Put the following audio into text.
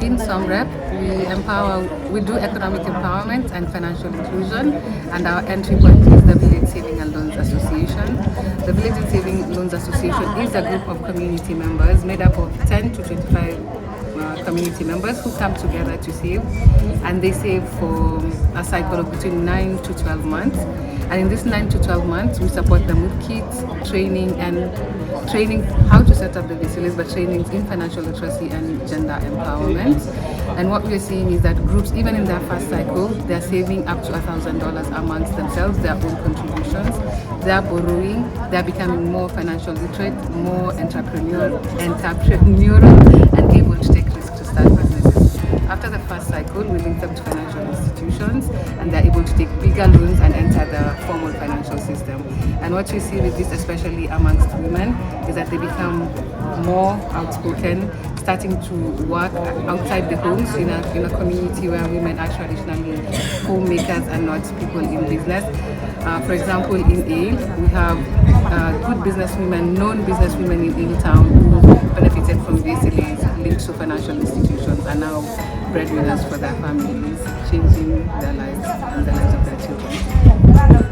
In SomReP, we do economic empowerment and financial inclusion, and our entry point is the Village Saving and Loans Association. The Village and Saving Loans Association is a group of community members made up of 10 to 25 community members who come together to save, and they save for a cycle of between 9 to 12 months. And in this 9 to 12 months, we support them with kits, training how to set up the VSLAs, but trainings in financial literacy and gender empowerment. And what we're seeing is that groups, even in their first cycle, they're saving up to $1,000 amongst themselves, their own contributions. They're borrowing, they're becoming more financial literate, more entrepreneurial, and able to take risks to start businesses. After the first cycle, we link them to financial institutions, and they're able to take bigger loans and enter the formal financial system. And what we see with this, especially amongst women, is that they become more outspoken, starting to work outside the homes in a community where women are traditionally homemakers and not people in business. For example, in Eyl, we have good businesswomen, known businesswomen in Eyl town who benefited from VSLAs linked to financial institutions and now breadwinners for their families, changing their lives and the lives of their children.